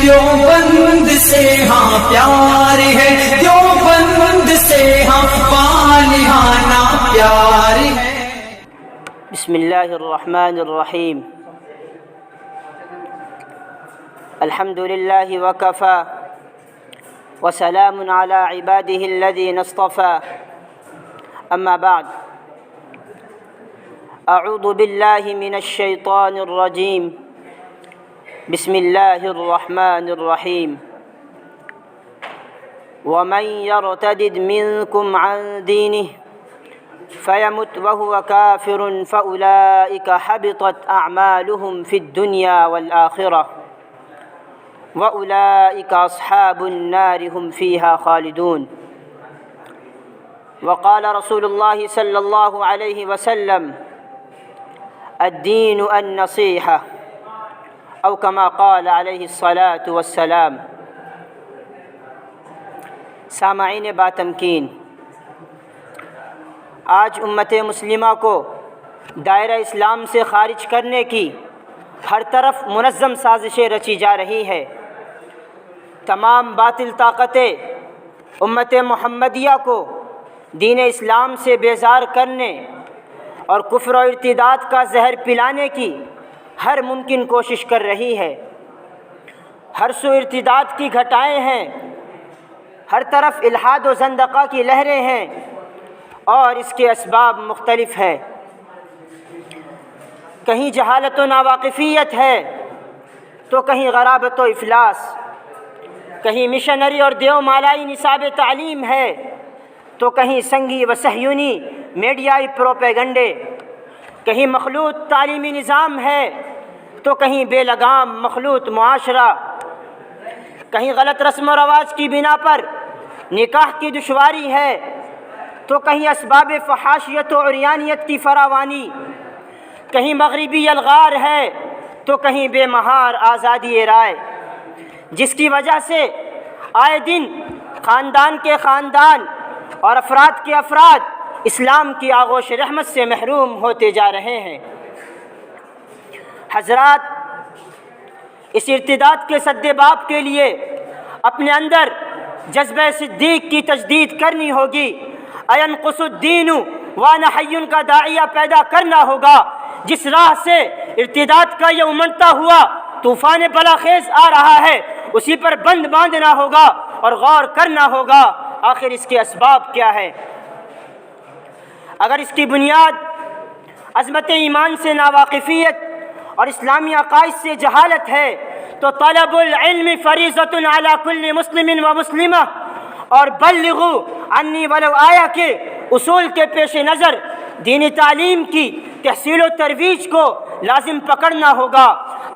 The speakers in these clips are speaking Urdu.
دیوبند سے ہاں پیار ہے، دیوبند سے ہاں والہانہ پیار ہے۔ بسم اللہ الرحمن الرحیم۔ الحمد للہ وکفی وسلام علی عباده الذین اصطفی، اما بعد، اعوذ باللہ من الشیطان الرجیم، بسم اللہ الرحمن الرحیم۔ ومن يرتد منكم عن دینه فيمت وهو كافر فأولئك حبطت أعمالهم في الدنيا والآخرة وأولئك أصحاب النار هم فيها خالدون۔ وقال رسول الله صلى الله عليه وسلم: الدين النصيحة، أو كما قال عليه الصلاة والسلام۔ سامعین باتمکین، آج امت مسلمہ کو دائرہ اسلام سے خارج کرنے کی ہر طرف منظم سازشیں رچی جا رہی ہے۔ تمام باطل طاقتیں امت محمدیہ کو دین اسلام سے بیزار کرنے اور کفر و ارتداد کا زہر پلانے کی ہر ممکن کوشش کر رہی ہے۔ ہر سو ارتداد کی گھٹائیں ہیں، ہر طرف الحاد و زندقہ کی لہریں ہیں، اور اس کے اسباب مختلف ہیں۔ کہیں جہالت و ناواقفیت ہے تو کہیں غرابت و افلاس، کہیں مشنری اور دیو مالائی نصاب تعلیم ہے تو کہیں سنگھی و صہیونی میڈیائی پروپیگنڈے، کہیں مخلوط تعلیمی نظام ہے تو کہیں بے لگام مخلوط معاشرہ، کہیں غلط رسم و رواج کی بنا پر نکاح کی دشواری ہے تو کہیں اسباب فحاشیت و عریانیت کی فراوانی، کہیں مغربی الغار ہے تو کہیں بے مہار آزادی رائے، جس کی وجہ سے آئے دن خاندان کے خاندان اور افراد کے افراد اسلام کی آغوش رحمت سے محروم ہوتے جا رہے ہیں۔ حضرات، اس ارتداد کے سدباب کے لیے اپنے اندر جذبہ صدیق کی تجدید کرنی ہوگی۔ اینقص الدین وانا حی کا داعیہ پیدا کرنا ہوگا، جس راہ سے ارتداد کا یہ امڑتا ہوا طوفان بلاخیز آ رہا ہے اسی پر بند باندھنا ہوگا اور غور کرنا ہوگا آخر اس کے اسباب کیا ہے۔ اگر اس کی بنیاد عظمت ایمان سے ناواقفیت اور اسلامی عقائد سے جہالت ہے تو طلب العلم فریضۃ علی کل مسلم و مسلمہ اور بلغوا عنی ولو آیہ کے اصول کے پیش نظر دینی تعلیم کی تحصیل و ترویج کو لازم پکڑنا ہوگا۔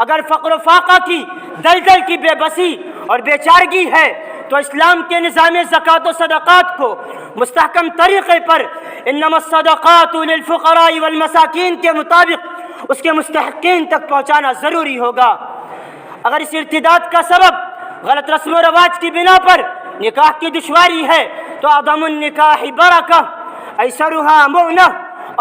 اگر فقر و فاقہ کی دلدل کی بے بسی اور بے چارگی ہے تو اسلام کے نظام زکوٰۃ و صدقات کو مستحکم طریقے پر انما الصدقات للفقراء والمساکین کے مطابق اس کے مستحقین تک پہنچانا ضروری ہوگا۔ اگر اس ارتداد کا سبب غلط رسم و رواج کی بنا پر نکاح کی دشواری ہے تو عدم النکاح برکہ ایسرها مؤنہ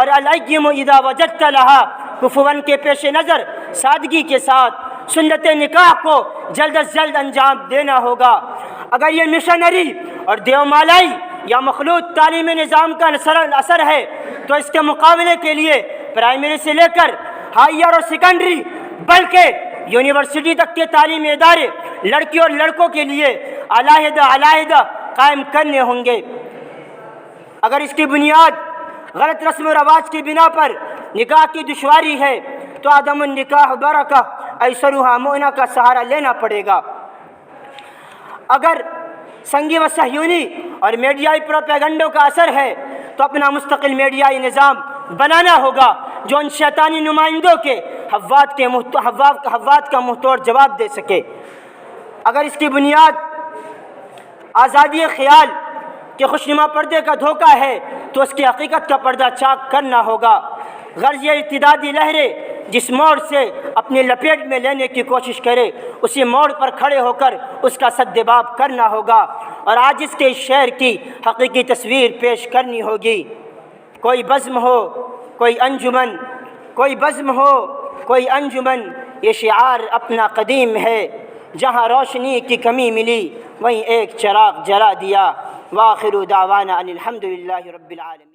اور الایم اذا وجدت لها کفوا کے پیش نظر سادگی کے ساتھ سنت نکاح کو جلد از جلد انجام دینا ہوگا۔ اگر یہ مشنری اور دیو مالائی یا مخلوط تعلیمی نظام کا اثر ہے تو اس کے مقابلے کے لیے پرائمری سے لے کر ہائر اور سیکنڈری بلکہ یونیورسٹی تک کے تعلیمی ادارے لڑکی اور لڑکوں کے لیے علیحدہ قائم کرنے ہوں گے۔ اگر اس کی بنیاد غلط رسم و رواج کی بنا پر نکاح کی دشواری ہے تو عدم النکاح برکہ ایسرها مؤنہ کا سہارا لینا پڑے گا۔ اگر سنگی و صہیونی اور میڈیائی پروپیگنڈوں کا اثر ہے تو اپنا مستقل میڈیائی نظام بنانا ہوگا جو ان شیطانی نمائندوں کے حوات کا منہ توڑ جواب دے سکے۔ اگر اس کی بنیاد آزادی خیال کے خوشنما پردے کا دھوکہ ہے تو اس کی حقیقت کا پردہ چاک کرنا ہوگا۔ غرض یہ ارتدادی لہریں جس موڑ سے اپنی لپیٹ میں لینے کی کوشش کرے اسی موڑ پر کھڑے ہو کر اس کا سدباب کرنا ہوگا اور آج اس کے شہر کی حقیقی تصویر پیش کرنی ہوگی۔ کوئی بزم ہو کوئی انجمن، کوئی بزم ہو کوئی انجمن، یہ شعار اپنا قدیم ہے، جہاں روشنی کی کمی ملی وہیں ایک چراغ جلا دیا۔ وآخر دعوانا ان الحمد للہ رب العالمین۔